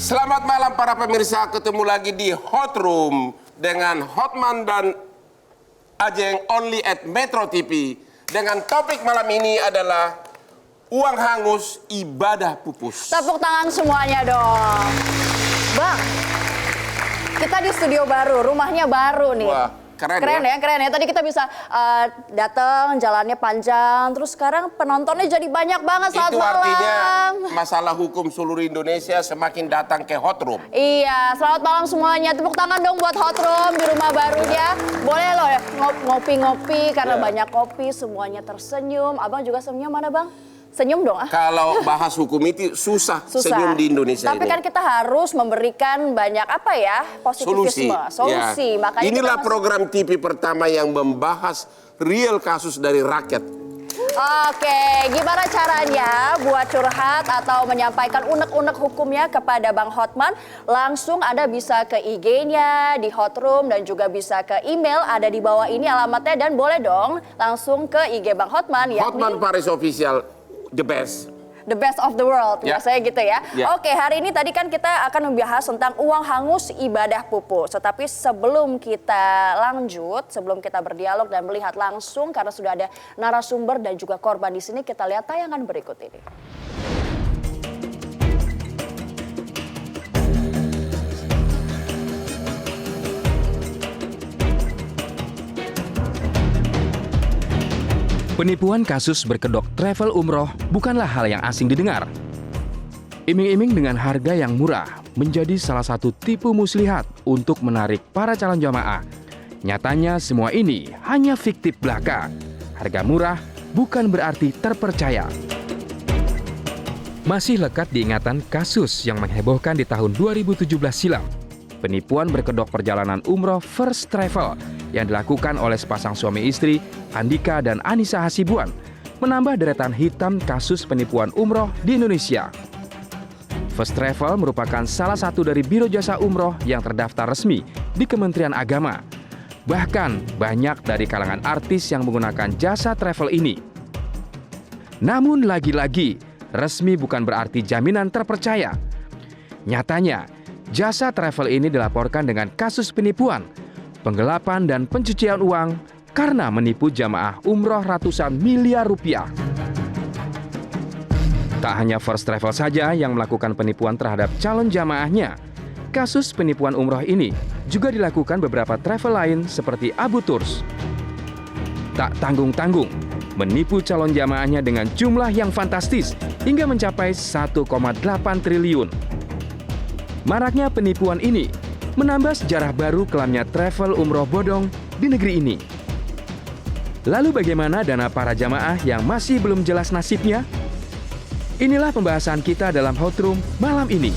Selamat malam para pemirsa, ketemu lagi di Hot Room dengan Hotman dan Ajeng only at Metro TV. Dengan topik malam ini adalah uang hangus ibadah pupus. Tepuk tangan semuanya dong. Bang, kita di studio baru, rumahnya baru nih. Wah, keren ya. Tadi kita bisa datang, jalannya panjang, terus sekarang penontonnya jadi banyak banget. Selamat Itu artinya malam. masalah hukum seluruh Indonesia semakin datang ke Hot Room. Iya, selamat malam semuanya. Tepuk tangan dong buat Hot Room di rumah barunya. Boleh loh ya, ngopi-ngopi karena banyak kopi, semuanya tersenyum. Abang juga senyum mana bang? Senyum dong ah. Kalau bahas hukum itu susah senyum di Indonesia. Tapi ini. kan kita harus memberikan banyak apa ya, positivisme, solusi. Ya. Makanya inilah kita program TV pertama yang membahas real kasus dari rakyat. Oke, gimana caranya buat curhat atau menyampaikan unek-unek hukumnya kepada Bang Hotman? Langsung Anda bisa ke IG-nya di Hot Room dan juga bisa ke email ada di bawah ini alamatnya, dan boleh dong langsung ke IG Bang Hotman, yakni Hotman Paris Official, the best. The best of the world, biasanya gitu ya. Oke, hari ini tadi kan kita akan membahas tentang uang hangus ibadah pupus. Tetapi sebelum kita lanjut, sebelum kita berdialog dan melihat langsung, karena sudah ada narasumber dan juga korban di sini, kita lihat tayangan berikut ini. Penipuan kasus berkedok travel umroh bukanlah hal yang asing didengar. Iming-iming dengan harga yang murah menjadi salah satu tipu muslihat untuk menarik para calon jamaah. Nyatanya semua ini hanya fiktif belaka. Harga murah bukan berarti terpercaya. Masih lekat diingatan kasus yang menghebohkan di tahun 2017 silam. Penipuan berkedok perjalanan umroh First Travel yang dilakukan oleh sepasang suami istri, Andika dan Anissa Hasibuan, menambah deretan hitam kasus penipuan umroh di Indonesia. First Travel merupakan salah satu dari biro jasa umroh yang terdaftar resmi di Kementerian Agama. Bahkan banyak dari kalangan artis yang menggunakan jasa travel ini. Namun lagi-lagi, resmi bukan berarti jaminan terpercaya. Nyatanya, jasa travel ini dilaporkan dengan kasus penipuan, penggelapan dan pencucian uang karena menipu jamaah umroh ratusan miliar rupiah. Tak hanya First Travel saja yang melakukan penipuan terhadap calon jamaahnya. Kasus penipuan umroh ini juga dilakukan beberapa travel lain seperti Abu Tours. Tak tanggung-tanggung, menipu calon jamaahnya dengan jumlah yang fantastis hingga mencapai 1,8 triliun. Maraknya penipuan ini menambah sejarah baru kelamnya travel umroh bodong di negeri ini. Lalu bagaimana dana para jamaah yang masih belum jelas nasibnya? Inilah pembahasan kita dalam Hot Room malam ini.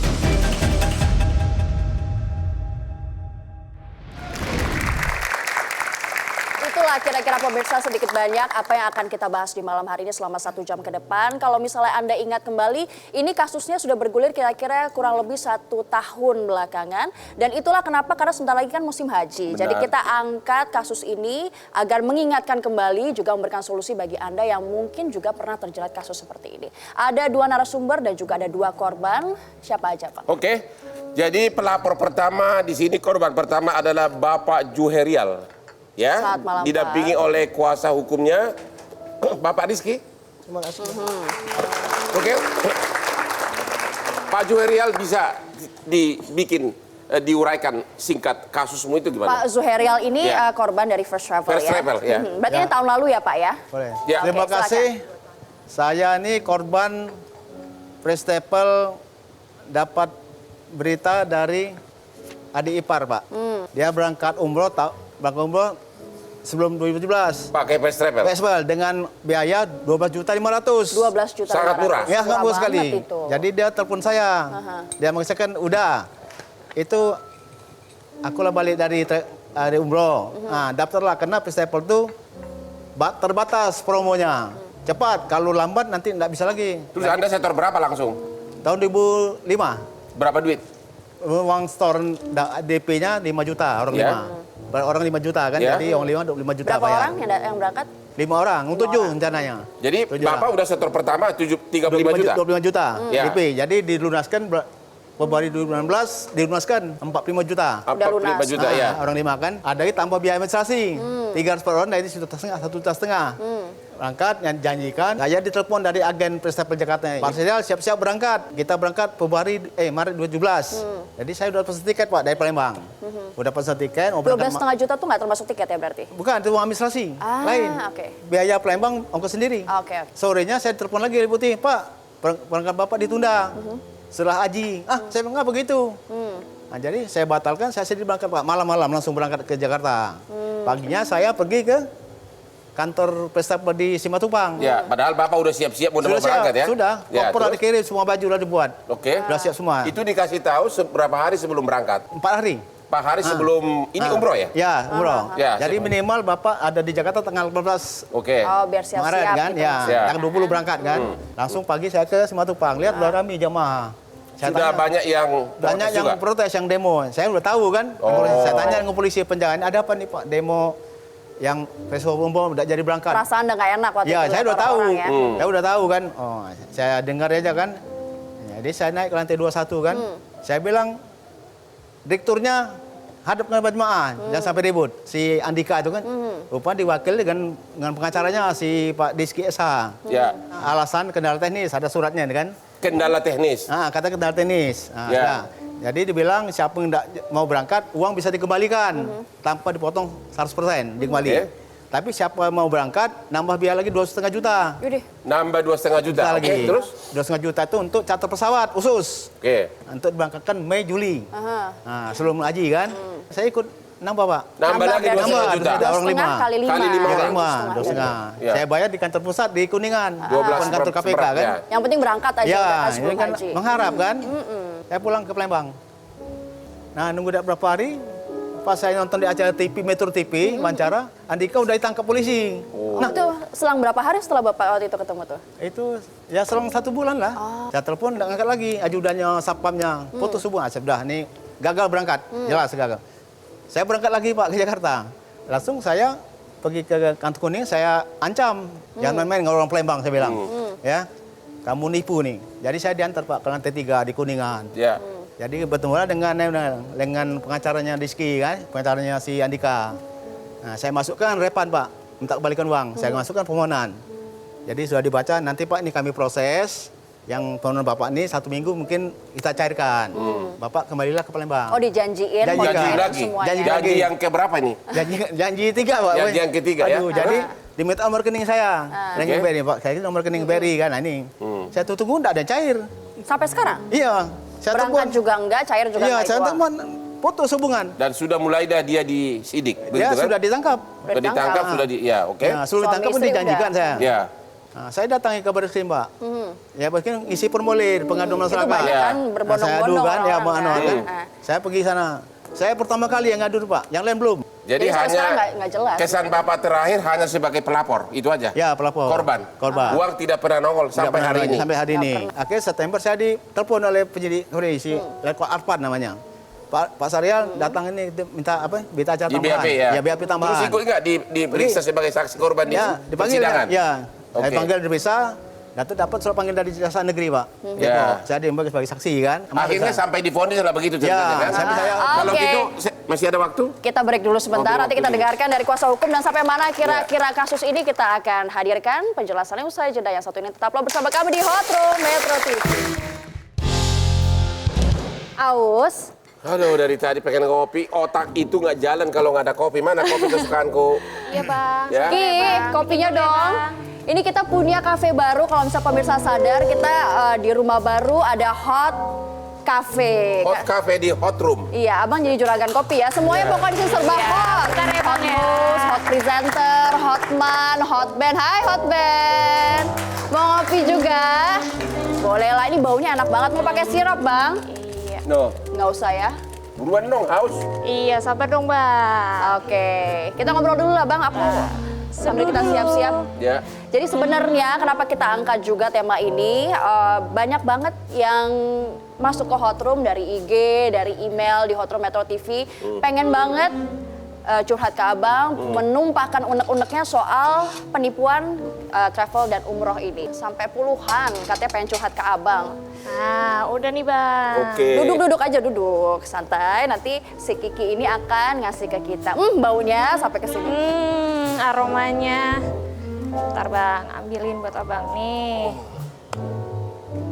Itulah kira-kira pemirsa sedikit banyak apa yang akan kita bahas di malam hari ini selama 1 jam ke depan. Kalau misalnya Anda ingat kembali, ini kasusnya sudah bergulir kira-kira kurang lebih 1 tahun belakangan. Dan itulah kenapa, karena sebentar lagi kan musim haji. Benar. Jadi kita angkat kasus ini agar mengingatkan kembali, juga memberikan solusi bagi Anda yang mungkin juga pernah terjerat kasus seperti ini. Ada 2 narasumber dan juga ada 2 korban. Siapa aja Pak? Oke, jadi pelapor pertama di sini, korban pertama adalah Bapak Juherial. Ya, Selamat malam, didampingi Pak. oleh kuasa hukumnya Bapak Rizky. Terima kasih. Oke, Pak Juherial bisa diuraikan singkat kasusmu itu gimana? Pak Zuherial ini Ya. korban dari First Travel First ya? Travel, ya. Berarti ini tahun lalu ya Pak ya? Boleh. Ya. Terima Oke, kasih. Saya ini korban First Travel, dapat berita dari adik ipar Pak. Dia berangkat umroh sebelum 2017. Pakai First Travel. Travel dengan biaya 12.500.000. 12 juta. Sangat murah. Ya, sangat murah sekali. Itu. Jadi dia telepon saya. Dia mengatakan, udah. Itu akulah balik dari umroh. Nah, daftarlah karena First Travel itu terbatas promonya. Cepat, kalau lambat nanti nggak bisa lagi. Terus Anda setor berapa langsung? Tahun 2005, Berapa duit? uang store DP-nya 5 juta, orang Ya. 5. Orang 5 juta kan, Ya. jadi orang 5 juta Berapa bayar. orang yang berangkat? 5 orang, 7 rencananya. Jadi 7 Bapak orang. udah setor pertama 35 juta? 25 juta Ya. DP. Jadi dilunaskan Februari 2016 dilunaskan 45 juta. 45 juta ya. Orang 5 kan. Ada lagi tambah biaya administrasi. 300 per orang dari 1,5 juta. Berangkat, yang janjikan. Saya ditelepon dari agen First-Travel Jakarta. Pak Serial siap-siap berangkat. Kita berangkat Maret 2017. Jadi saya udah pesan tiket Pak dari Palembang. Udah pesan tiket. 12,5 juta tuh nggak termasuk tiket ya berarti? Bukan, itu uang administrasi. Lain. Biaya Palembang ongkos sendiri. Sorenya saya telepon lagi dari Putih. Pak, berangkat Bapak ditunda. Setelah haji. Saya bilang nggak begitu. Nah, jadi saya batalkan, saya sendiri berangkat Pak. Malam-malam langsung berangkat ke Jakarta. Paginya saya pergi ke kantor First-Travel di Simatupang. Ya, padahal Bapak udah siap-siap udah mau berangkat ya? Sudah. Ya, Koper udah dikirim, semua baju udah dibuat. Oke. Sudah siap semua. Itu dikasih tahu berapa hari sebelum berangkat? 4 hari. 4 hari sebelum ini umroh ya? Ya, umroh. Ya, jadi minimal Bapak ada di Jakarta tanggal 14 Oke. Oh, biar siap-siap Maret kan? gitu. Ya, Siap. tanggal 20 berangkat kan. Langsung pagi saya ke Simatupang, lihat udah ramai jamaah. Saya Sudah tanya, banyak yang banyak protes yang juga? protes, yang demo. Saya udah tahu kan. Saya tanya dengan polisi penjagaan, ada apa nih Pak demo yang festival umroh udah jadi berangkat? Perasaan udah nggak enak waktu Ya, itu. saya udah tahu. orang-orang ya. Saya udah tahu kan. Oh, saya dengar aja kan. Jadi saya naik ke lantai 21 kan. Saya bilang, direkturnya hadap dengan jemaah, jangan sampai ribut. Si Andika itu kan, rupanya diwakili dengan pengacaranya si Pak Diski Esa. Ya. Alasan kendala teknis, ada suratnya kan. Kendala teknis. Kata kendala teknis. Ya. Ya. Jadi dibilang siapa yang tidak mau berangkat, uang bisa dikembalikan tanpa dipotong 100% dikembali. Oke. Tapi siapa mau berangkat, nambah biaya lagi 2,5 juta. Yaudah. Nambah 2,5 juta. Lagi. Oke, terus? 2,5 juta itu untuk charter pesawat khusus. Oke. Untuk diberangkatkan Mei Juli. Nah, sebelum haji kan. Saya ikut nambah Pak. Nambah lagi dari 2,5 juta. Ada orang 5. Kali 5. Kali 5 orang. 2,5. Ya. Saya bayar di kantor pusat di Kuningan. 12 Bukan kantor KPK kan. ya. Yang penting berangkat aja Ya, udah kan ini sebelum kan haji. mengharap kan. Saya pulang ke Palembang. Nah, nunggu berapa hari, pas saya nonton di acara TV, Metro TV, wawancara, Andika udah ditangkap polisi. Nah, itu selang berapa hari setelah Bapak waktu itu ketemu tuh? Itu ya selang 1 bulan lah. Saya telepon, nggak ngangkat lagi, ajudannya, satpamnya, foto subuh. Saya sudah, nih gagal berangkat, jelas gagal. Saya berangkat lagi Pak ke Jakarta. Langsung saya pergi ke kantor Kuning, saya ancam, jangan main-main dengan orang Palembang, saya bilang. Ya, kamu nipu nih. Jadi saya diantar Pak ke lantai 3 di Kuningan. Ya. Jadi bertemu dengan pengacaranya Rizky kan, pengacaranya si Andika. Nah, saya masukkan repan Pak, minta kembalikan uang. Saya masukkan permohonan. Jadi sudah dibaca, nanti Pak ini kami proses. Yang permohonan Bapak ini 1 minggu mungkin kita cairkan. Bapak kembalilah ke Palembang. Oh, dijanjiin Janji mau Janji cair lagi. semuanya. Janji Janji yang keberapa nih? Janji 3 Pak. Janji yang ketiga ya. Aduh, jadi diminta nomor rekening saya. Rekening Oke. BRI Pak. Saya nomor rekening BRI kan. Nah, ini. Saya tunggu enggak ada cair. Sampai sekarang? Iya. Saya Berangkat juga enggak, cair juga Iya, enggak saya uang. telepon putus hubungan. Dan sudah mulai dah dia disidik, begitu Ya, kan? sudah ditangkap. Sudah ditangkap, sudah ya, oke. Ya, sudah Suami ditangkap pun istri dijanjikan udah. saya. Ya. Nah, saya datangi ke Baris Krim, Pak. Ya, mungkin isi formulir pengaduan Itu masyarakat. banyak Ya. kan Nah, saya adu berbondong-bondong kan, ya, orang-orang mau anu kan. kan. Saya pergi sana. Saya pertama kali yang ngadu, Pak. Yang lain belum. Jadi Jadi sampai hanya sekarang nggak jelas. kesan Bapak terakhir hanya sebagai pelapor, itu aja? Ya, pelapor. Korban? Korban. Uang tidak pernah nongol Tidak sampai pernah hari lagi, ini? Sampai hari ini. Akhirnya September saya ditelepon oleh penyidik polisi, Letkol Arpan namanya. Pak Sarial datang ini minta apa? Berita acara Di tambahan. BAP ya? Ya, BAP tambahan. Terus ikut nggak diperiksa sebagai saksi korban di Ya, dipanggil persidangan? ya. Oke. Saya panggil diperiksa. Dapat surat panggil dari Jaksa Negeri, Pak. Ya. Saya diambil sebagai saksi kan. Akhirnya sampai divonis lah begitu ceritanya kan? sampai saya Kalau Oke. gitu masih ada waktu? Kita break dulu sebentar, Oke, nanti kita waktu dengarkan dari kuasa hukum dan sampai mana kira-kira kasus ini kita akan hadirkan penjelasannya usai jeda yang satu ini. Tetaplah bersama kami di Hot Room Metro TV. Aus, Aduh, dari tadi pengen kopi, otak itu nggak jalan kalau nggak ada kopi. Mana kopi kesukaanku? Iya bang. Ya. Ki, kopinya dong. Ini kita punya kafe baru, kalau misalnya pemirsa sadar, kita di rumah baru ada Hot Cafe. Hot cafe di hot room. Iya, abang jadi juragan kopi ya. Semuanya pokoknya di sini serba Iya, hot. bentar ya, Hot Bang, ya. booth, hot presenter, hot man, hot band. Hai hot band. Mau ngopi juga? Boleh lah, ini baunya enak banget. Mau pakai sirup bang? Iya. No, Nggak usah ya. buruan dong, haus. Iya, sabar dong bang. Oke, kita ngobrol dulu lah bang. Aku sambil kita siap-siap. Ya. Jadi sebenarnya kenapa kita angkat juga tema ini, banyak banget yang masuk ke Hot Room dari IG, dari email di Hot Room Metro TV, pengen banget curhat ke abang, menumpahkan unek-uneknya soal penipuan travel dan umroh ini. Sampai puluhan katanya pengen curhat ke abang. Nah, udah nih Bang. Oke. Duduk aja, duduk santai. Nanti si Kiki ini akan ngasih ke kita. Baunya sampai ke sini. Aromanya. Bentar Bang, ambilin buat abang nih.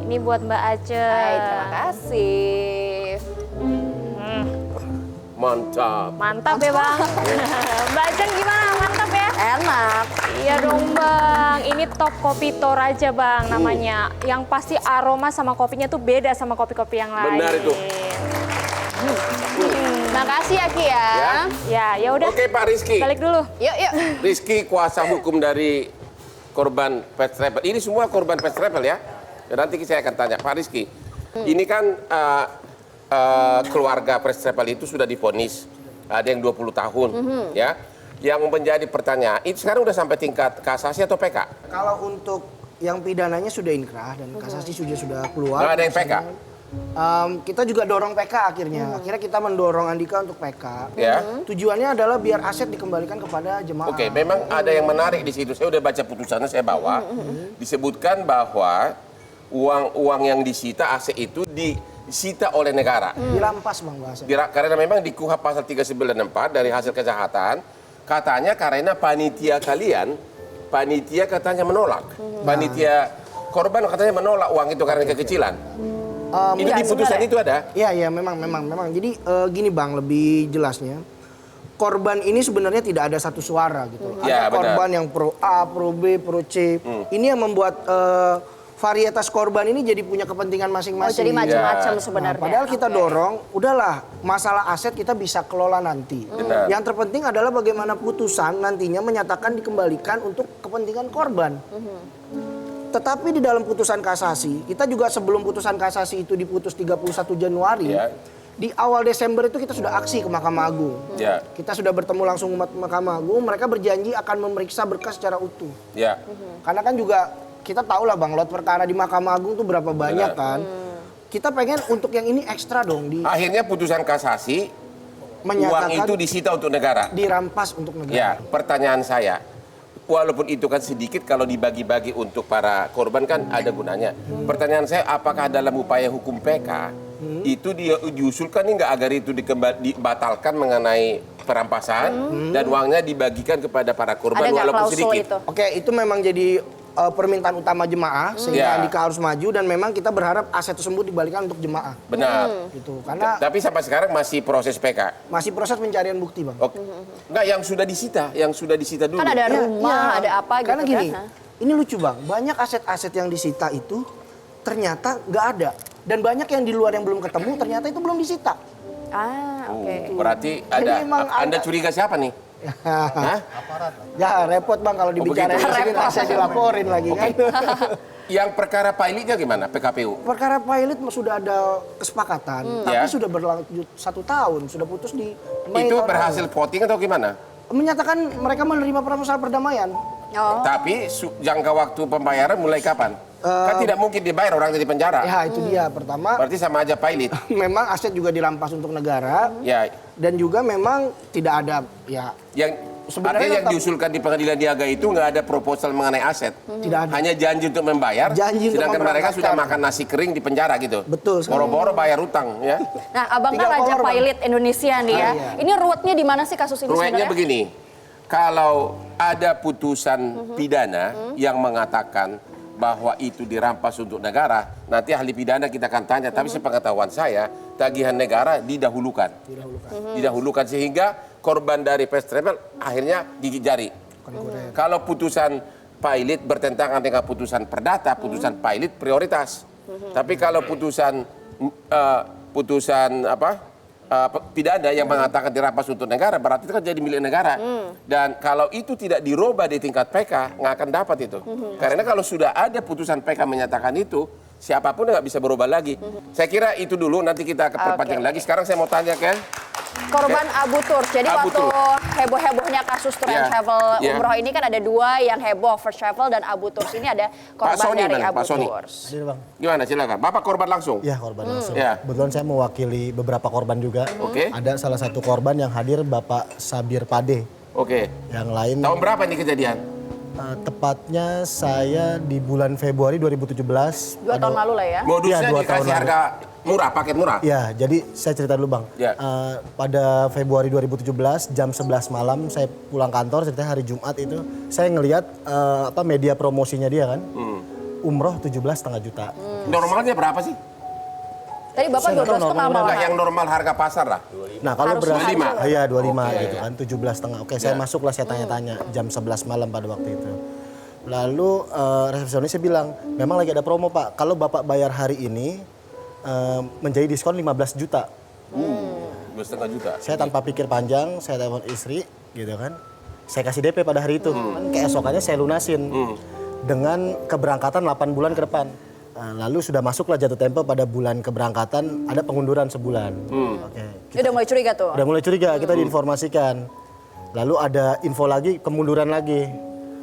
Ini buat Mbak Ace. Hai, terima kasih. Mantap. Mantap ya Bang. Mbak Ace gimana? Mantap ya? Enak. Iya dong Bang, ini Top Kopi Toraja Bang namanya. Yang pasti aroma sama kopinya tuh beda sama kopi-kopi yang lain. Benar itu. Makasih ya Ki ya. Ya udah. Oke Pak Rizky. Balik dulu. Yuk. Rizky kuasa hukum dari korban first travel. Ini semua korban first travel ya. Dan nanti saya akan tanya Pak Rizky. Ini kan keluarga first travel itu sudah divonis. Ada yang 20 tahun ya. Yang menjadi pertanyaan, itu sekarang udah sampai tingkat kasasi atau PK? Kalau untuk yang pidananya sudah inkrah dan kasasi sudah keluar. Nggak ada yang PK? Kita juga dorong PK akhirnya. Akhirnya kita mendorong Andika untuk PK. Ya. Tujuannya adalah biar aset dikembalikan kepada jemaah. Oke, memang ada yang menarik di situ. Saya udah baca putusannya, saya bawa. Disebutkan bahwa uang yang disita aset itu disita oleh negara. Dirampas Bang bahasa. Karena memang di KUHP pasal 394 dari hasil kejahatan, katanya karena panitia katanya menolak. Panitia korban katanya menolak uang itu karena kekecilan. Itu di putusan itu ada? Iya, memang. Jadi gini Bang, lebih jelasnya. Korban ini sebenarnya tidak ada satu suara gitu. Ya, Ada korban yang pro A, pro B, pro C. Ini yang membuat varietas korban ini jadi punya kepentingan Oh, masing-masing. jadi macam-macam Ya. sebenarnya. Padahal kita Oke. dorong, udahlah masalah aset kita bisa kelola nanti. Benar. Yang terpenting adalah bagaimana putusan nantinya menyatakan dikembalikan untuk kepentingan korban. Tetapi di dalam putusan kasasi, kita juga sebelum putusan kasasi itu diputus 31 Januari, Ya. di awal Desember itu kita sudah aksi ke Mahkamah Agung. Ya. Kita sudah bertemu langsung ke Mahkamah Agung, mereka berjanji akan memeriksa berkas secara utuh. Ya. Karena kan juga kita tahu lah Bang, lot perkara di Mahkamah Agung tuh berapa banyak kan. Kita pengen untuk yang ini ekstra dong, Akhirnya putusan kasasi, uang menyatakan itu disita untuk negara. dirampas untuk negara. Ya, pertanyaan saya, walaupun itu kan sedikit kalau dibagi-bagi untuk para korban kan ada gunanya. Pertanyaan saya, apakah dalam upaya hukum PK itu diusulkan nggak agar itu dibatalkan mengenai perampasan dan uangnya dibagikan kepada para korban Ada nggak walaupun klausul sedikit? itu? Oke, itu memang jadi permintaan utama jemaah sehingga Ya. Andika harus maju dan memang kita berharap aset tersebut dibalikan untuk jemaah. Benar. Gitu. Karena Tapi sampai sekarang masih proses PK. masih proses pencarian bukti, Bang. Oke. Nggak, yang sudah disita dulu. Kan ada Ya, rumah, ya. ada apa gitu Karena gini, kan. ini lucu Bang, banyak aset-aset yang disita itu ternyata nggak ada. Dan banyak yang di luar yang belum ketemu ternyata itu belum disita. Oke. Berarti Jadi emang Anda ada- curiga siapa nih? Hah? Ya repot Bang kalau dibicarain begitu. di sini tak saya dilaporin lagi kan. Yang perkara pilotnya gimana? PKPU? Perkara pilot sudah ada kesepakatan, tapi Ya. sudah berlanjut 1 tahun, sudah putus di Mei Itu tahun berhasil lalu. voting atau gimana? Menyatakan mereka menerima proposal perdamaian. Oh. Tapi jangka waktu pembayaran mulai kapan? Kan tidak mungkin dibayar orang dari penjara. Ya itu dia. Pertama, Berarti sama aja pilot. memang aset juga dirampas untuk negara Ya, dan juga memang tidak ada ya yang Sebenarnya artinya yang tetap- diusulkan di pengadilan niaga itu nggak ada proposal mengenai aset. Tidak ada. Hanya janji untuk membayar. Janji untuk sedangkan mereka memberangkatkan. sudah makan nasi kering di penjara gitu. Betul sekali. Boro-boro bayar utang ya. Nah, abang kan Tinggal raja kolor, Bang. pilot Indonesia nih ya. Iya. Ini ruwetnya di mana sih kasus ini Ruwetnya sebenarnya? begini, kalau ada putusan pidana yang mengatakan bahwa itu dirampas untuk negara, nanti ahli pidana kita akan tanya. Tapi sepengetahuan saya, tagihan negara didahulukan. Didahulukan sehingga korban dari first travel akhirnya gigit jari. Kalau putusan pilot bertentangan dengan putusan perdata, putusan pilot prioritas. Tapi kalau putusan pidana yang mengatakan dirampas untuk negara, berarti itu kan jadi milik negara. Dan kalau itu tidak dirubah di tingkat PK, nggak akan dapat itu. Karena kalau sudah ada putusan PK menyatakan itu, siapapun nggak bisa berubah lagi. Saya kira itu dulu, nanti kita akan perpanjang Oke. lagi. Sekarang saya mau tanya ke Korban Abu Tours. Jadi Abu waktu Tours. heboh-hebohnya kasus tour and Iya, travel iya. umroh ini kan ada dua yang heboh, First Travel dan Abu Tours. Ini ada korban Sony dari mana? Abu Pak Sony. Tours. Hadir bang. Gimana silakan. Bapak korban langsung? Ya korban langsung. Ya. Kebetulan saya mewakili beberapa korban juga. Oke. Ada salah satu korban yang hadir Bapak Sabir Pade. Oke. Yang lain Tahun berapa ini kejadian? tepatnya saya di bulan Februari 2017. 2 tahun lalu lah ya. Modusnya Iya, 2 tahun dikasih lalu. harga murah, paket murah. Ya, jadi saya cerita dulu bang. Ya. Pada Februari 2017 jam 11 malam saya pulang kantor, ceritanya hari Jumat itu saya ngelihat media promosinya dia kan, umroh 17,5 juta. Normalnya berapa sih? Tadi Bapak Saya nggak tahu 12,5 normalnya malah. Enggak, yang normal harga pasar lah. Nah kalau Harus berarti 25. iya 25 Oke. gitu kan, 17,5. Oke, saya masuklah, saya tanya-tanya jam 11 malam pada waktu itu. Lalu resepsionisnya bilang, memang lagi ada promo Pak, kalau Bapak bayar hari ini menjadi diskon 15 juta. 2,5 juta. Saya tanpa pikir panjang, saya telepon istri gitu kan. Saya kasih DP pada hari itu. Keesokannya saya lunasin. Dengan keberangkatan 8 bulan ke depan. Lalu sudah masuklah jatuh tempo pada bulan keberangkatan, ada pengunduran sebulan. Oke. Ini udah mulai curiga tuh. Udah mulai curiga, kita diinformasikan. Lalu ada info lagi, kemunduran lagi.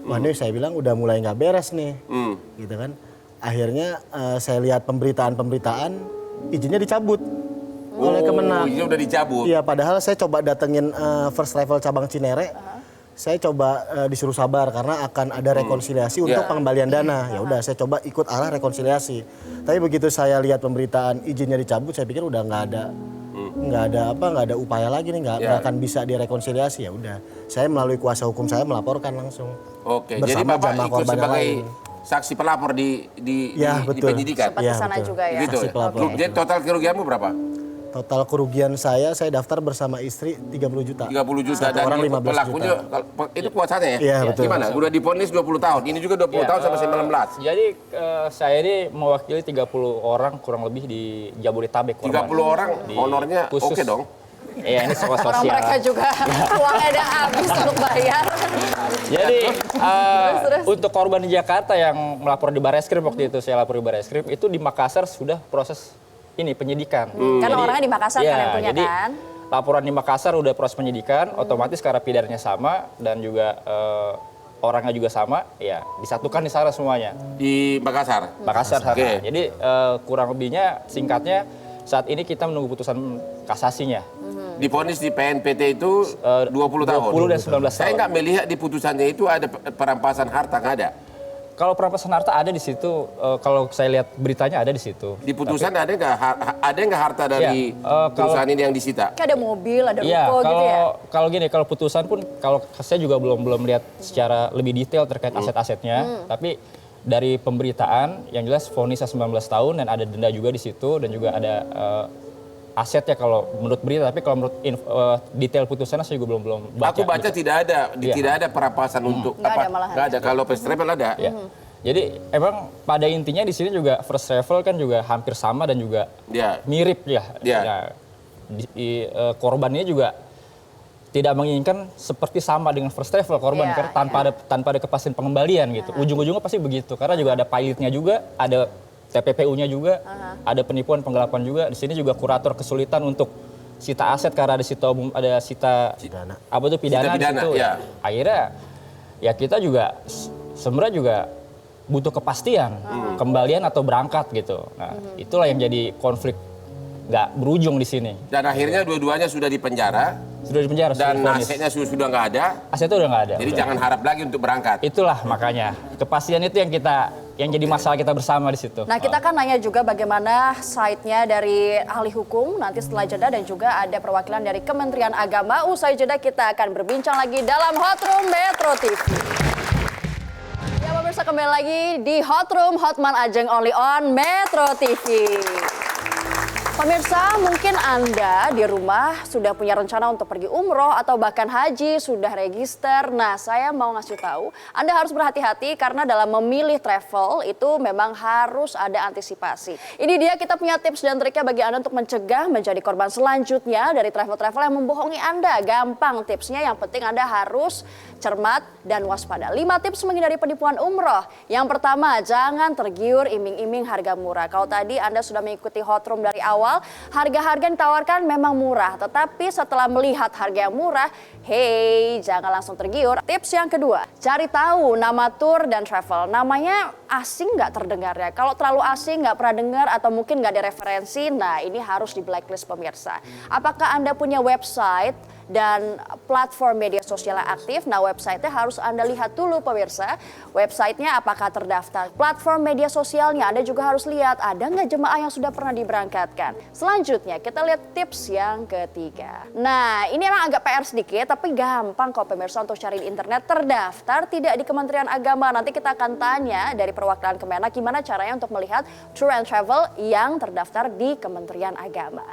Wah ini saya bilang udah mulai nggak beres nih. Gitu kan. Akhirnya saya lihat pemberitaan, izinnya dicabut oleh Kemenang. Ini udah dicabut. Iya, padahal saya coba datengin First Travel cabang Cinere. Saya coba disuruh sabar karena akan ada rekonsiliasi untuk Ya. pengembalian dana. Ya udah, saya coba ikut arah rekonsiliasi. Tapi begitu saya lihat pemberitaan izinnya dicabut, saya pikir udah nggak ada upaya lagi nih, nggak Ya. akan bisa direkonsiliasi. Ya udah, saya melalui kuasa hukum saya melaporkan langsung. Oke, jadi Bersama Bapak jamaah ikut korban yang sebagai lain. saksi pelapor di Ya, di betul. penyidikan. Sempat Iya, ke sana betul. juga ya. Gitu. Saksi pelapor. Jadi total kerugianmu berapa? Total kerugian saya daftar bersama istri 30 juta. 30 juta Satu dan orang 15 pelakunya itu kuasanya ya? Iya, betul. Gimana? Udah divonis 20 tahun. Ini juga 20 tahun sampai 19. Jadi saya ini mewakili 30 orang kurang lebih di Jabodetabek. 30 orang honornya khusus. oke dong. Iya, ini soal Orang sosial. mereka juga uangnya udah habis untuk bayar. Jadi Terus. untuk korban di Jakarta yang melapor di Barreskrim waktu itu, saya lapor di Barreskrim, itu di Makassar sudah proses ini penyidikan. Karena orangnya di Makassar kan yang punya jadi, kan. laporan di Makassar udah proses penyidikan, otomatis karena pidananya sama dan juga orangnya juga sama, ya disatukan di sana semuanya. Di Makassar. Makassar sana. Oke. Jadi kurang lebihnya singkatnya saat ini kita menunggu putusan kasasinya. Divonis di PNPT itu 20 tahun. 20 dan 19 Saya tahun. nggak melihat di putusannya itu ada perampasan harta, nggak ada. Kalau perampasan harta ada di situ, kalau saya lihat beritanya ada di situ. Di putusan ada nggak harta dari Ya, perusahaan ini yang disita? Kayak ada mobil, ada Iya, ruko gitu ya. kalau gini, kalau putusan pun, kalau saya juga belum lihat secara lebih detail terkait aset-asetnya, tapi dari pemberitaan yang jelas vonisnya 19 tahun dan ada denda juga di situ dan juga ada asetnya kalau menurut berita, tapi kalau menurut detail putusannya saya juga belum baca. Aku baca gitu. tidak ada perampasan untuk Nggak ada malahan. Nggak ada. Kalau First Travel ada. Ya. Jadi emang pada intinya di sini juga First Travel kan juga hampir sama dan juga Ya. mirip ya. Ya. Nah, korbannya juga tidak menginginkan seperti sama dengan First Travel korban Ya, karena tanpa ada kepastian pengembalian gitu. Ujung-ujungnya pasti begitu karena juga ada pilotnya juga, ada TPPU-nya juga, ada penipuan penggelapan juga. Di sini juga kurator kesulitan untuk sita aset karena ada sita umum, ada sita Pidana. apa tuh pidana, Sita pidana, di situ. ya. Akhirnya ya kita juga sebenarnya juga butuh kepastian kembalian atau berangkat gitu. Nah, itulah yang jadi konflik nggak berujung di sini. Dan akhirnya dua-duanya sudah dipenjara Sudah di penjara, dan sudah divonis. asetnya sudah nggak ada. Asetnya udah nggak ada. Jadi udah. jangan harap lagi untuk berangkat. Itulah makanya kepastian itu yang jadi masalah kita bersama di situ. Nah, kita kan nanya juga bagaimana side-nya dari ahli hukum nanti setelah jeda dan juga ada perwakilan dari Kementerian Agama. Usai jeda kita akan berbincang lagi dalam Hot Room Metro TV. Ya, pemirsa, kembali lagi di Hot Room Hotman Ajeng Only on Metro TV. Pemirsa, mungkin Anda di rumah sudah punya rencana untuk pergi umroh atau bahkan haji, sudah register. Nah, saya mau ngasih tahu, Anda harus berhati-hati karena dalam memilih travel itu memang harus ada antisipasi. Ini dia kita punya tips dan triknya bagi Anda untuk mencegah menjadi korban selanjutnya dari travel-travel yang membohongi Anda. Gampang tipsnya, yang penting Anda harus cermat dan waspada. 5 tips menghindari penipuan umroh. Yang pertama, jangan tergiur iming-iming harga murah. Kalau tadi Anda sudah mengikuti Hot Room dari awal, awal harga-harga yang ditawarkan memang murah, tetapi setelah melihat harga yang murah, hey, jangan langsung tergiur. Tips yang kedua, cari tahu nama tour dan travel. Namanya asing nggak terdengar ya? Kalau terlalu asing, nggak pernah dengar atau mungkin nggak ada referensi, nah ini harus di blacklist pemirsa. Apakah Anda punya website dan platform media sosial yang aktif? Nah, website-nya harus Anda lihat dulu pemirsa. Website-nya apakah terdaftar? Platform media sosialnya Anda juga harus lihat, ada nggak jemaah yang sudah pernah diberangkatkan? Selanjutnya kita lihat tips yang ketiga. Nah, ini emang agak PR sedikit, tapi gampang kok pemirsa untuk cari di internet. Terdaftar tidak di Kementerian Agama. Nanti kita akan tanya dari perwakilan Kemenak gimana caranya untuk melihat tour and travel yang terdaftar di Kementerian Agama.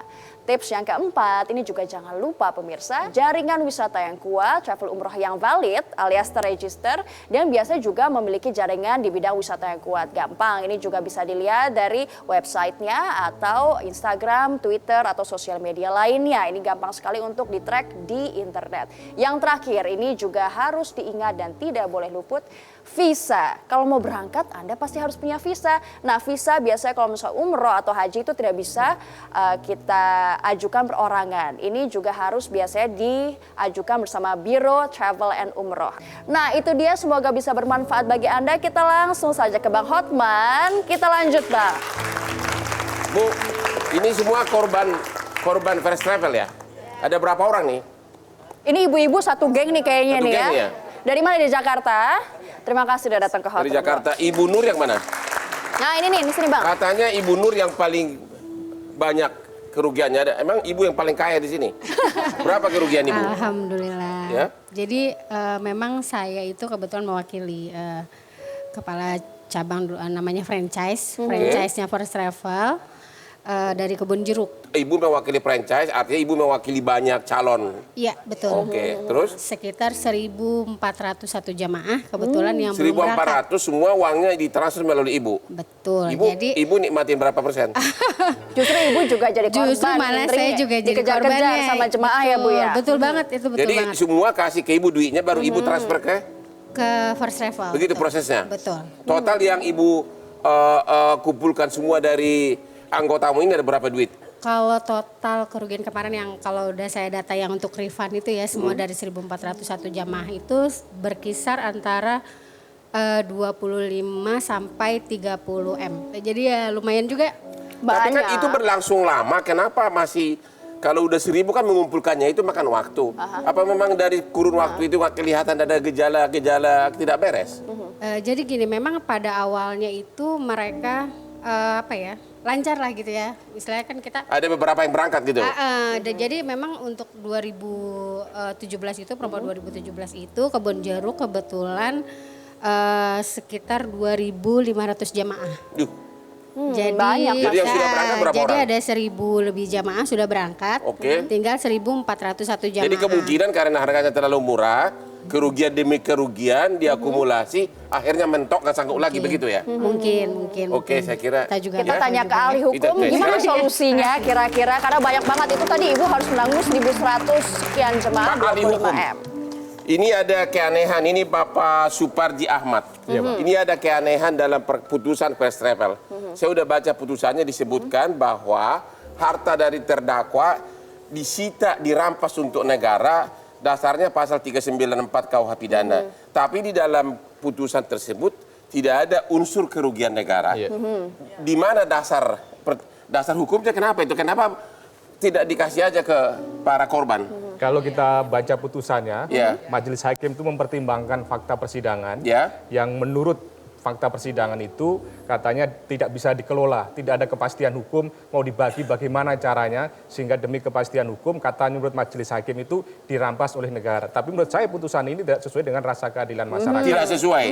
Tips yang keempat, ini juga jangan lupa pemirsa, jaringan wisata yang kuat, travel umroh yang valid alias terregister, dan biasanya juga memiliki jaringan di bidang wisata yang kuat. Gampang, ini juga bisa dilihat dari websitenya atau Instagram, Twitter, atau sosial media lainnya. Ini gampang sekali untuk di-track di internet. Yang terakhir, ini juga harus diingat dan tidak boleh luput, visa. Kalau mau berangkat, Anda pasti harus punya visa. Nah, visa biasanya kalau misalnya umroh atau haji itu tidak bisa kita ajukan perorangan. Ini juga harus biasanya diajukan bersama Biro Travel and Umroh. Nah, itu dia, semoga bisa bermanfaat bagi Anda. Kita langsung saja ke Bang Hotman. Kita lanjut, Bang. Bu, ini semua korban first travel ya? Ada berapa orang nih? Ini ibu-ibu satu geng nih kayaknya Satu nih geng ya. ya? Dari mana? Di Jakarta. Terima kasih sudah datang ke Hotman. Dari Jakarta. Ibu Nur yang mana? Nah, ini nih, di sini, Bang. Katanya Ibu Nur yang paling banyak kerugiannya. Ada. Emang ibu yang paling kaya di sini? Berapa kerugian ibu? Alhamdulillah. Ya? Jadi memang saya itu kebetulan mewakili kepala cabang namanya franchise-nya First Travel dari Kebun Jeruk. Ibu mewakili franchise, artinya ibu mewakili banyak calon. Iya, betul. Oke, terus? Sekitar 1.401 jamaah kebetulan yang belum berangkat. 1.400 semua uangnya ditransfer melalui ibu. Betul. Ibu, Jadi ibu nikmatin berapa persen? Justru ibu juga jadi korban. justru malah saya juga jadi dikejar-kejar korbannya. sama jemaah ya, Bu ya. Betul banget, itu betul Jadi banget. semua kasih ke ibu duitnya, baru ibu transfer Ke First Travel. begitu betul. prosesnya? Betul. Total yang ibu kumpulkan semua dari anggotamu ini ada berapa duit? Kalau total kerugian kemarin yang kalau udah saya data yang untuk refund itu ya semua dari 1.401 jamaah itu berkisar antara 25 sampai 30 M. Jadi ya lumayan juga. Tapi kan Banyak. itu berlangsung lama, kenapa masih kalau udah 1.000 kan mengumpulkannya itu makan waktu. Apa memang dari kurun waktu itu nggak kelihatan ada gejala-gejala tidak beres? Jadi gini, memang pada awalnya itu mereka lancar lah gitu ya. Misalnya kan kita Ada beberapa yang berangkat gitu. jadi memang untuk 2017 itu promo 2017 itu Kebun Jeruk kebetulan sekitar 2.500 jamaah. Duh, Jadi, banyak, Jadi yang sudah berangkat berapa jadi orang? ada 1.000 lebih jamaah sudah berangkat. Oke. Tinggal 1.401 jamaah. jadi kemungkinan karena harganya terlalu murah, kerugian demi kerugian diakumulasi, akhirnya mentok nggak sanggup lagi begitu ya? Mungkin. Oke, saya kira. Kita juga Kita Ya. tanya ke ahli hukum, Kita- gimana sekarang- solusinya kira-kira? Karena banyak banget itu tadi ibu harus menanggung 1.100 sekian jemaah, Pak ahli 25 hukum. M. Ini ada keanehan, ini Bapak Suparji Ahmad. Ini ada keanehan dalam putusan First Travel. Saya udah baca putusannya disebutkan bahwa harta dari terdakwa disita, dirampas untuk negara, dasarnya pasal 394 KUH pidana. Tapi di dalam putusan tersebut tidak ada unsur kerugian negara. Di mana dasar hukumnya, kenapa itu? Kenapa tidak dikasih aja ke para korban? Kalau kita baca putusannya, Ya. majelis hakim itu mempertimbangkan fakta persidangan Ya. yang menurut fakta persidangan itu katanya tidak bisa dikelola, tidak ada kepastian hukum, mau dibagi bagaimana caranya, sehingga demi kepastian hukum katanya menurut majelis hakim itu dirampas oleh negara. Tapi menurut saya putusan ini tidak sesuai dengan rasa keadilan masyarakat. Tidak sesuai.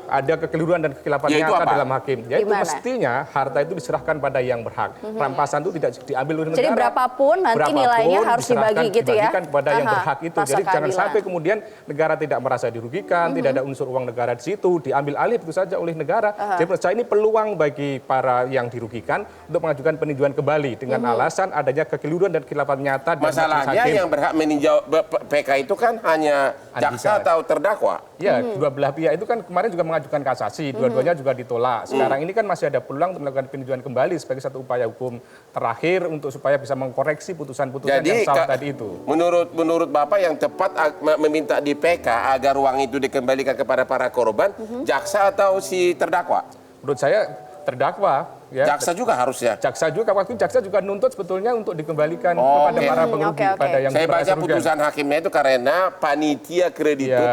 Ada kekeliruan dan kekhilapan Yaitu nyata apa? dalam hakim. Yaitu Gimana? mestinya harta itu diserahkan pada yang berhak. Rampasan itu tidak diambil oleh negara. Jadi berapapun nanti nilainya harus diserahkan, dibagi gitu ya? dibagikan kepada yang Aha, berhak itu. rasa Jadi jangan keadilan. sampai kemudian negara tidak merasa dirugikan, tidak ada unsur uang negara di situ, diambil alih begitu saja oleh oleh negara. Jadi menurut saya ini peluang bagi para yang dirugikan untuk mengajukan peninjauan kembali dengan alasan adanya kekeliruan dan khilafan nyata. Masalahnya yang berhak meninjau PK itu kan hanya jaksa atau terdakwa. Ya, dua belah pihak itu kan kemarin juga mengajukan kasasi, dua-duanya juga ditolak. Sekarang ini kan masih ada peluang untuk melakukan peninjauan kembali sebagai satu upaya hukum terakhir untuk supaya bisa mengkoreksi putusan-putusan yang salah tadi itu. Menurut Bapak yang tepat meminta di PK agar uang itu dikembalikan kepada para korban, jaksa atau si terdakwa? Menurut saya terdakwa. Ya, jaksa juga harusnya. Jaksa juga nuntut sebetulnya untuk dikembalikan kepada para pengerugi, pada yang saya baca putusan hakimnya itu karena panitia kreditur,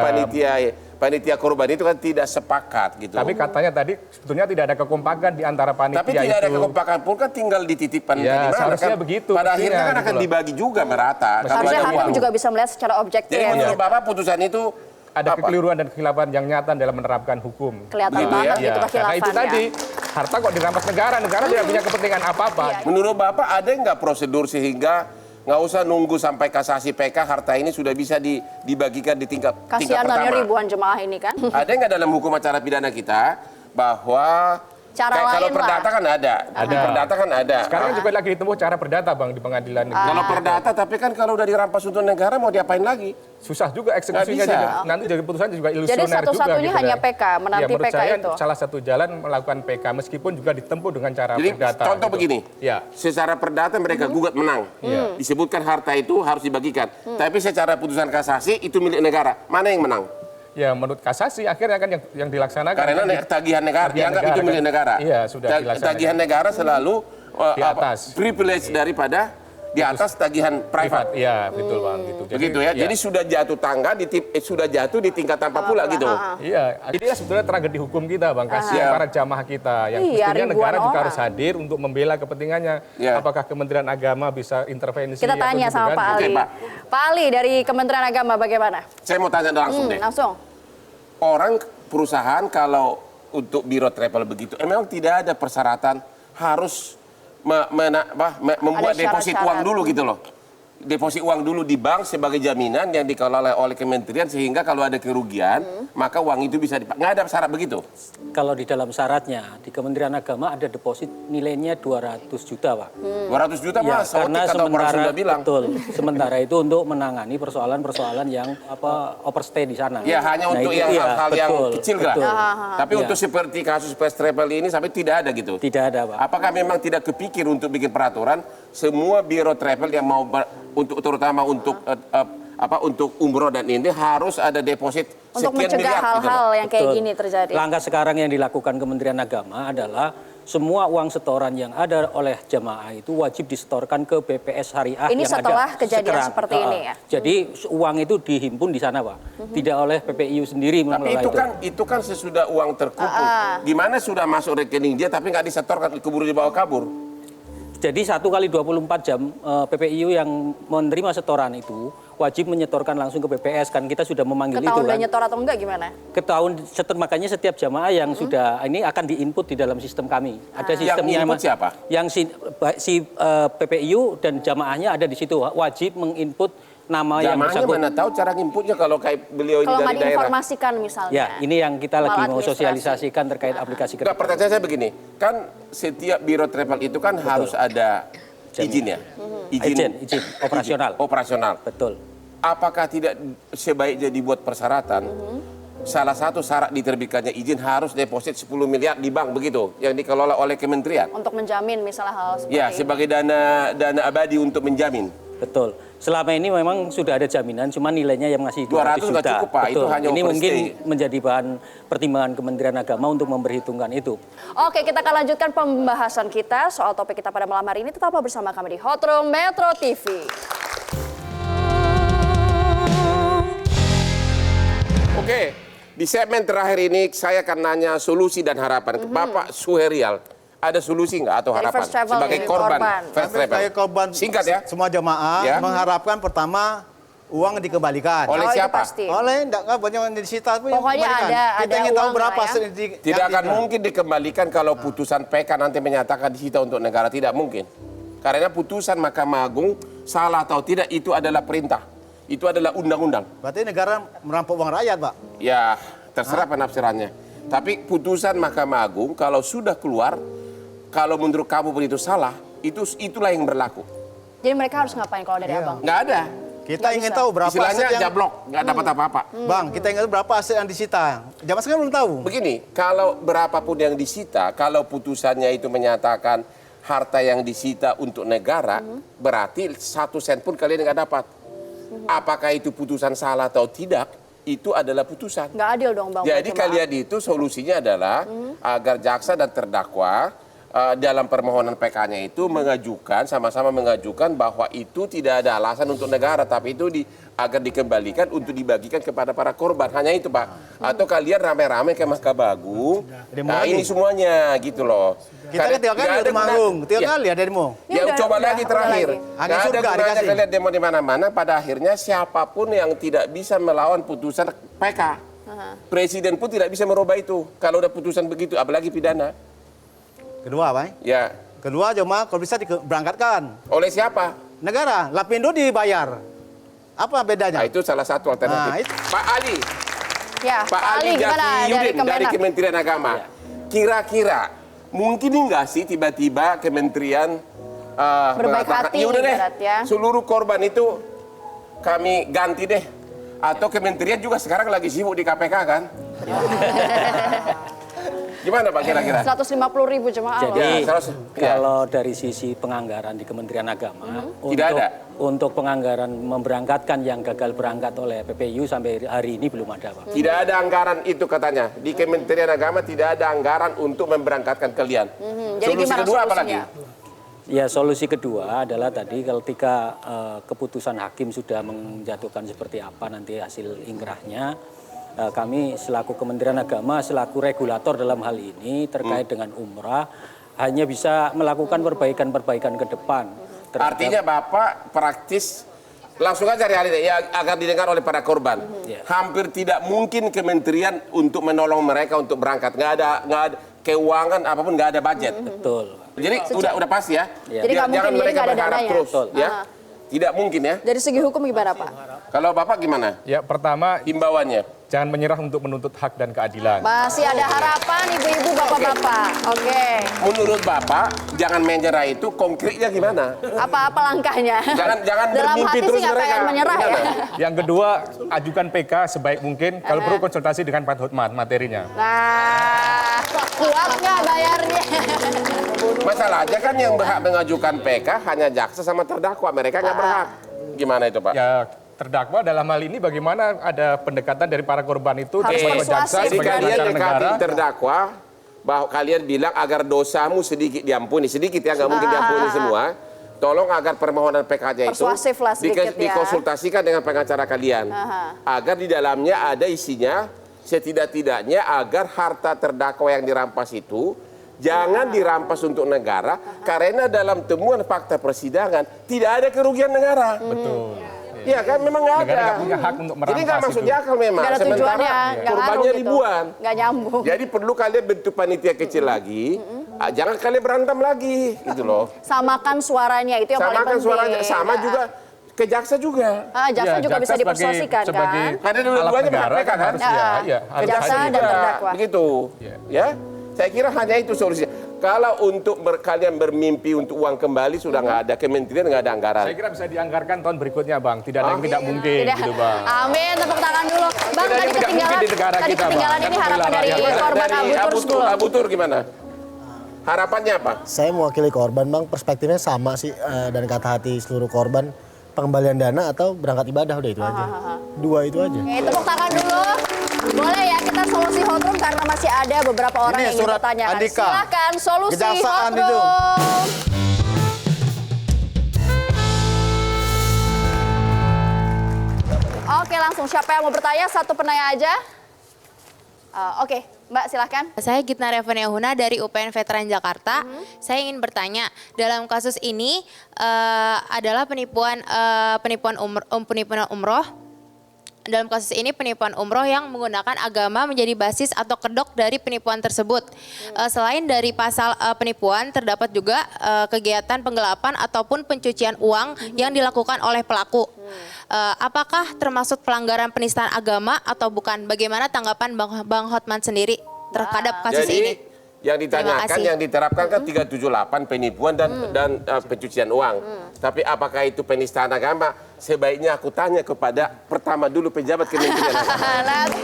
panitia korban itu kan tidak sepakat gitu. Tapi katanya tadi sebetulnya tidak ada kekompakan di antara panitia itu. Tapi tidak ada kekompakan pun kan tinggal dititipkan di mana seharusnya kan. begitu. Pada akhirnya kan akan dibagi juga merata. Harusnya hakim juga bisa melihat secara objektif. Jadi menurut Bapak putusan itu ada kekeliruan dan kekhilafan yang nyata dalam menerapkan hukum. Kelihatan banget gitu kekhilafan. Karena itu tadi, harta kok dirampas negara tidak punya kepentingan apa-apa. Menurut Bapak ada nggak prosedur sehingga nggak usah nunggu sampai kasasi PK, harta ini sudah bisa dibagikan di tingkat pertama? Kasihan ribuan jemaah ini kan. Ada nggak dalam hukum acara pidana kita bahwa kalau perdata kan ada. Perdata kan ada. Sekarang juga lagi ditempuh cara perdata Bang di pengadilan negeri. Kalau perdata tapi kan kalau udah dirampas untuk negara mau diapain lagi? Susah juga eksekusinya juga. Nanti jadi putusan juga ilusioner juga. Jadi satu-satunya gitu hanya PK, menanti menurut PK saya itu. Salah satu jalan melakukan PK meskipun juga ditempuh dengan cara jadi, perdata. Contoh gitu. begini, secara perdata mereka gugat menang. Disebutkan harta itu harus dibagikan. Tapi secara putusan kasasi itu milik negara. Mana yang menang? Ya menurut kasasi akhirnya kan yang dilaksanakan. Karena tagihan negara, dianggap itu milik negara. Iya sudah dilaksanakan. Tagihan negara selalu di atas. Privilege daripada di atas tagihan privat. Iya betul Bang. Gitu. Begitu ya. Jadi sudah jatuh tangga, sudah jatuh di tingkatan pula gitu. Iya. Ini sebetulnya tragedi hukum kita Bang. Kasihan para jamaah kita yang mestinya negara juga harus hadir untuk membela kepentingannya. Apakah Kementerian Agama bisa intervensi? Kita tanya sama Pak Ali. Pak Ali dari Kementerian Agama bagaimana? Saya mau tanya langsung deh. Langsung. Orang perusahaan kalau untuk biro travel begitu, memang tidak ada persyaratan harus membuat deposit uang dulu gitu loh. Deposit uang dulu di bank sebagai jaminan yang dikelola oleh kementerian sehingga kalau ada kerugian maka uang itu bisa dipakai. Nggak ada syarat begitu? Kalau di dalam syaratnya di Kementerian Agama ada deposit nilainya 200 juta Pak. 200 juta ya, Mas, karena betul. Sementara itu untuk menangani persoalan-persoalan yang overstay di sana. Ya hanya untuk yang hal-hal yang kecil kan. Tapi untuk seperti kasus first travel ini sampai tidak ada gitu. Tidak ada Pak. Apakah memang tidak kepikir untuk bikin peraturan semua biro travel yang mau terutama untuk untuk umroh dan ini harus ada deposit untuk sekian miliar. Untuk mencegah hal-hal yang kayak gini terjadi. Langkah sekarang yang dilakukan Kementerian Agama adalah semua uang setoran yang ada oleh jemaah itu wajib disetorkan ke BPS Syariah ini yang setelah ada kejadian seperti ini ya. Jadi uang itu dihimpun di sana Pak, tidak oleh PPIU sendiri mengelola itu. Tapi itu kan sesudah uang terkumpul. Gimana sudah masuk rekening dia tapi nggak disetorkan, keburu dibawa kabur? Jadi 1 kali 24 jam PPIU yang menerima setoran itu wajib menyetorkan langsung ke BPS kan kita sudah memanggil itu kan. Ketahuan udah nyetor atau enggak gimana? Ketahuan setor, makanya setiap jamaah yang sudah ini akan diinput di dalam sistem kami. Ada sistemnya yang input siapa? Yang si PPIU dan jamaahnya ada di situ wajib menginput nama yang bersangkutan. Mana tahu cara nginputnya kalau kayak beliau ini kalau dari daerah. Kalau diinformasikan misalnya. Ya, ini yang kita lagi mau sosialisasikan terkait aplikasi kerja. Pertanyaan saya begini, kan setiap biro travel itu kan harus ada izin ya? Izin operasional. Operasional. Betul. Apakah tidak sebaiknya dibuat persyaratan? Salah satu syarat diterbitkannya izin harus deposit 10 miliar di bank begitu yang dikelola oleh kementerian. Untuk menjamin misalnya hal seperti ya, sebagai dana abadi untuk menjamin. Betul. Selama ini memang sudah ada jaminan, cuma nilainya yang masih 200 juta. Cukup, Pak. Itu hanya ini mungkin menjadi bahan pertimbangan Kementerian Agama untuk memperhitungkan itu. Oke, kita akan lanjutkan pembahasan kita soal topik kita pada malam hari ini. Tetaplah bersama kami di Hot Room Metro TV. Oke, di segmen terakhir ini saya akan nanya solusi dan harapan ke Bapak Suherial. Ada solusi nggak atau harapan sebagai korban first travel? Sebagai korban, singkat ya. Semua jemaah mengharapkan pertama uang dikembalikan. Oleh siapa? Oleh enggak banyak yang disita pun pokoknya kita ingin tahu berapa tidak akan mungkin dikembalikan kalau putusan PK nanti menyatakan disita untuk negara, tidak mungkin. Karena putusan Mahkamah Agung salah atau tidak itu adalah perintah. Itu adalah undang-undang. Berarti negara merampok uang rakyat, Pak? Ya, terserah penafsirannya. Tapi putusan Mahkamah Agung kalau sudah keluar, kalau menurut kamu pun itu salah, itulah yang berlaku. Jadi mereka harus ngapain kalau dari abang? Nggak ada. Kita Nggak ingin bisa. tahu berapa Istilahnya aset yang... jablok, nggak dapat apa-apa. Bang, kita ingin tahu berapa aset yang disita. Zaman sekarang belum tahu. Begini, kalau berapapun yang disita, kalau putusannya itu menyatakan harta yang disita untuk negara, berarti 1 sen pun kalian nggak dapat. Apakah itu putusan salah atau tidak, itu adalah putusan. Nggak adil dong bang. Jadi berarti, kalian itu solusinya adalah agar jaksa dan terdakwa dalam permohonan PK-nya itu mengajukan, sama-sama mengajukan bahwa itu tidak ada alasan untuk negara, tapi itu agar dikembalikan untuk dibagikan kepada para korban. Hanya itu Pak. Atau kalian rame-rame ke Mahkamah Agung. Nah ini semuanya gitu loh. Kita kan 3 kali di Temanggung, 3 kali ada demo. Ya coba lagi terakhir. Ada Nggak ada surga gunanya dikasih. kalian demo di mana-mana. Pada akhirnya siapapun yang tidak bisa melawan putusan PK, presiden pun tidak bisa merubah itu. Kalau udah putusan begitu, apalagi pidana. Kedua, Pak. Ya. Kedua cuma kalau bisa diberangkatkan. Oleh siapa? Negara, Lapindo dibayar. Apa bedanya? Nah, itu salah satu alternatif. Nah, itu. Pak Ali, Ya, Pak Ali gimana Jati Yudin dari Kementerian Agama. Kira-kira mungkin nggak sih tiba-tiba Kementerian Berbaik mengatakan, hati, "Ya udah deh, ibarat ya." seluruh korban itu kami ganti deh." Atau Kementerian juga sekarang lagi sibuk di KPK kan? Gimana Pak kira-kira? 150.000 jemaah. Jadi Ya, kalau dari sisi penganggaran di Kementerian Agama, Tidak ada. untuk penganggaran memberangkatkan yang gagal berangkat oleh PPU sampai hari ini belum ada Pak. Tidak ada anggaran itu katanya. Di Kementerian Agama tidak ada anggaran untuk memberangkatkan kalian. Jadi Solusi gimana kedua apa lagi? solusinya? Ya solusi kedua adalah tadi ketika keputusan hakim sudah menjatuhkan seperti apa nanti hasil ingkrahnya, kami selaku Kementerian Agama, selaku regulator dalam hal ini terkait dengan umrah, hanya bisa melakukan perbaikan-perbaikan ke depan. Artinya Bapak praktis langsung aja realita ya agar didengar oleh para korban. Hampir tidak mungkin kementerian untuk menolong mereka untuk berangkat. Nggak ada keuangan apapun, nggak ada budget. Betul. Jadi udah pasti ya. Jadi nggak mungkin, Jangan jadi mereka nggak ada berharap dananya. terus ya. Tidak mungkin ya. Dari segi hukum gimana Pak? Kalau Bapak gimana? Ya pertama, Himbauannya. jangan menyerah untuk menuntut hak dan keadilan. Masih ada harapan ibu-ibu bapak-bapak. Oke. Menurut Bapak, jangan menyerah itu konkretnya gimana? Apa-apa langkahnya? Jangan Dalam bermimpi hati terus sih nggak mereka. pengen menyerah ya. Gimana? Yang kedua, ajukan PK sebaik mungkin. Kalau perlu konsultasi dengan Pak Hotman materinya. Nah, kuat nggak bayarnya? Masalahnya kan yang berhak mengajukan PK hanya jaksa sama terdakwa. Mereka nggak berhak. Gimana itu Pak? Ya terdakwa dalam hal ini bagaimana ada pendekatan dari para korban itu Harus sebagai jaksa, persuasif, Jadi sebagai kalian pengacara dekati negara. terdakwa bahwa kalian bilang agar dosamu sedikit diampuni. Sedikit ya, nggak mungkin diampuni semua. Tolong agar permohonan PK-nya itu Persuasif lah sedikit ya. dikonsultasikan dengan pengacara kalian. Agar di dalamnya ada isinya setidak-tidaknya agar harta terdakwa yang dirampas itu jangan dirampas untuk negara karena dalam temuan fakta persidangan tidak ada kerugian negara. Betul. Iya kan memang nggak ada. Negara nggak punya hak untuk Jadi nggak merampas masuk itu. di akal memang. Nggak ada Sementara tujuannya, nggak ngaruh korbannya gitu. ribuan. Nggak nyambung. Jadi perlu kalian bentuk panitia kecil lagi. Jangan kalian berantem lagi gitu loh. Samakan suaranya itu yang paling Samakan penting. suaranya sama juga ke jaksa juga. Jaksa Ya, juga bisa jaksa dipersuasikan sebagai kan? Karena alat dua-duanya negara berhak kan kan? harus ya, harus Jaksa hadir. dan terdakwa. Begitu. Ya. Saya kira hanya itu solusinya. Kalau untuk kalian bermimpi untuk uang kembali sudah nggak ada, kementerian nggak ada anggaran. Saya kira bisa dianggarkan tahun berikutnya Bang. Tidak ada yang tidak mungkin Tidak. gitu Bang. Amin, tepuk tangan dulu. Bang, Tidak, tadi tidak mungkin di negara tadi kita, Bang. ketinggalan ini Kan harapan dari membela korban Dari Abu Tur sebelum. Abu Tur gimana? Harapannya apa? Saya mewakili korban, Bang. Perspektifnya sama sih dan kata hati seluruh korban. Pengembalian dana atau berangkat ibadah, udah itu aja. Dua itu aja. Oke, tepuk tangan dulu. Boleh ya kita solusi hot room karena masih ada beberapa orang Ini yang ingin surat bertanya. Andika. Silakan solusi Kejaksaan hot itu. room. Oke, langsung siapa yang mau bertanya? Satu penanya aja. Oke, Mbak silakan. Saya Gitna Revenia Huna dari UPN Veteran Jakarta. Saya ingin bertanya, dalam kasus ini adalah penipuan umroh. Dalam kasus ini penipuan umroh yang menggunakan agama menjadi basis atau kedok dari penipuan tersebut. Selain dari pasal penipuan, terdapat juga kegiatan penggelapan ataupun pencucian uang yang dilakukan oleh pelaku. Apakah termasuk pelanggaran penistaan agama atau bukan? Bagaimana tanggapan Bang Hotman sendiri? terhadap kasus Jadi ini. yang ditanyakan, kasih. yang diterapkan kan 378 penipuan dan pencucian uang. Tapi apakah itu penistaan agama? Sebaiknya aku tanya kepada pertama dulu pejabat Kementerian Agama.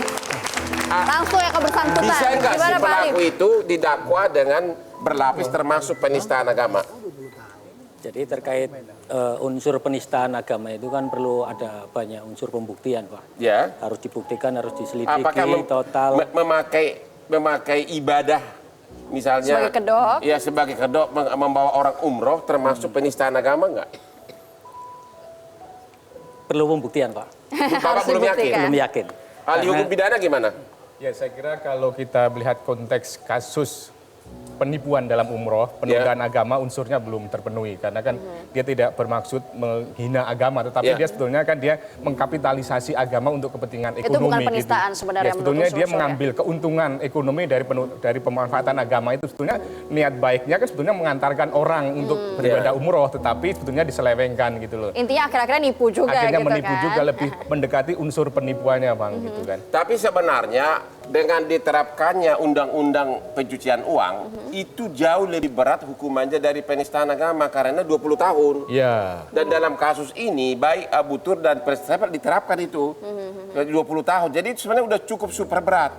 Langsung yang bersangkutan. Bisa nggak si Gimana Pak Alim? pelaku itu didakwa dengan berlapis termasuk penistaan agama? Jadi terkait unsur penistaan agama itu kan perlu ada banyak unsur pembuktian, Pak. Ya. Harus dibuktikan, harus diselidiki Apakah total. memakai ibadah misalnya Sebagai kedok? Ya, sebagai kedok membawa orang umroh termasuk penistaan agama nggak? Perlu pembuktian, Pak. Bapak belum yakin? Belum yakin. Ahli hukum pidana gimana? Ya, saya kira kalau kita melihat konteks kasus penipuan dalam umroh, penodaan agama unsurnya belum terpenuhi karena kan dia tidak bermaksud menghina agama, tetapi dia sebetulnya kan dia mengkapitalisasi agama untuk kepentingan ekonomi. Itu bukan penistaan sebenarnya Ya, sebetulnya menurut dia unsur-unsurnya. mengambil keuntungan ekonomi dari pemanfaatan agama itu. Sebetulnya niat baiknya kan sebetulnya mengantarkan orang untuk beribadah umroh, tetapi sebetulnya diselewengkan gitu loh. Intinya akhir-akhirnya nipu juga Akhirnya gitu menipu kan. juga, lebih mendekati unsur penipuannya, Bang, gitu kan. Tapi sebenarnya dengan diterapkannya undang-undang pencucian uang itu jauh lebih berat hukumannya dari penistaan agama karena 20 tahun. Iya. Dan dalam kasus ini baik Abu Tur dan First Travel diterapkan itu 20 tahun. Jadi itu sebenarnya udah cukup super berat.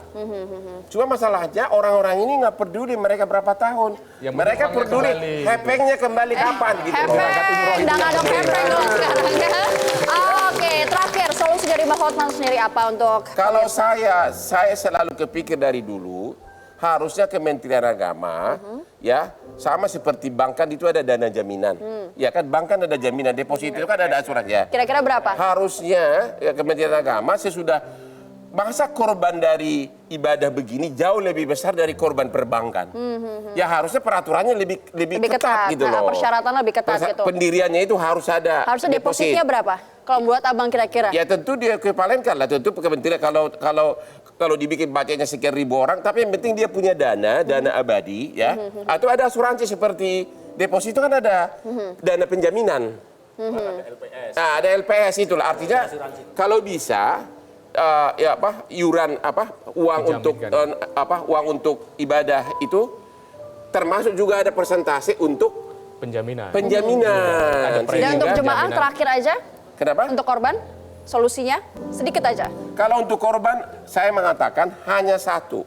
Cuma masalahnya orang-orang ini nggak peduli mereka berapa tahun. Yang mereka penumpangnya peduli kembali, gitu. hepengnya kembali kapan gitu. Hepeng, udah nggak ada hepeng loh sekarang ya. Oke, terakhir solusi dari Bang Hotman sendiri apa untuk? Kalau saya selalu kepikir dari dulu, harusnya Kementerian Agama ya sama seperti bank kan itu ada dana jaminan. Ya kan bank kan ada jaminan, deposito itu kan ada asuransi ya. Kira-kira berapa? Harusnya ya, Kementerian Agama sesudah masa korban dari ibadah begini jauh lebih besar dari korban perbankan. Ya harusnya peraturannya lebih ketat gitu loh. Persyaratan lebih ketat gitu. Pendiriannya itu harus ada Harusnya depositnya berapa? Kalau buat abang kira-kira? Ya tentu dia kepalenkan lah, tentu kementerian kalau dibikin budgetnya sekian ribu orang, tapi yang penting dia punya dana abadi ya, atau ada asuransi seperti deposito kan ada dana penjaminan. Nah, ada LPS itulah artinya kalau bisa ya iuran uang untuk uang untuk ibadah itu termasuk juga ada persentase untuk penjaminan. Dan untuk jemaah terakhir aja? Kenapa? Untuk korban, solusinya sedikit aja. Kalau untuk korban, saya mengatakan hanya satu,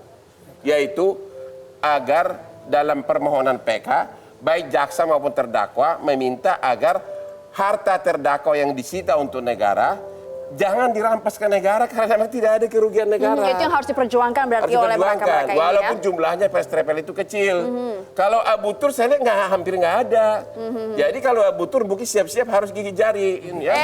yaitu agar dalam permohonan PK, baik jaksa maupun terdakwa meminta agar harta terdakwa yang disita untuk negara jangan dirampas ke negara karena memang tidak ada kerugian negara. Itu yang harus diperjuangkan berarti oleh mereka-mereka ini ya. Walaupun jumlahnya First Travel itu kecil. Kalau Abu Tur saya lihat hampir nggak ada. Jadi kalau Abu Tur mungkin siap-siap harus gigi jari. Ya.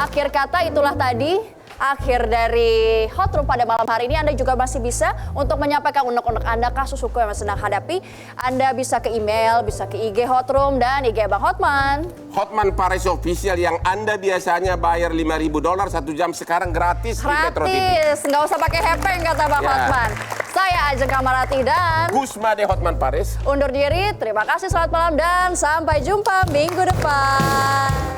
Akhir kata itulah tadi akhir dari Hot Room pada malam hari ini. Anda juga masih bisa untuk menyampaikan unek-unek Anda, kasus hukum yang sedang hadapi. Anda bisa ke email, bisa ke IG Hot Room dan IG Bang Hotman. Hotman Paris Official yang Anda biasanya bayar $5.000 1 jam sekarang gratis di Metro TV. Gratis, nggak usah pakai hepeng kata Bang Hotman. Saya Ajeng Kamarati dan Kusma de Hotman Paris undur diri. Terima kasih, selamat malam dan sampai jumpa minggu depan.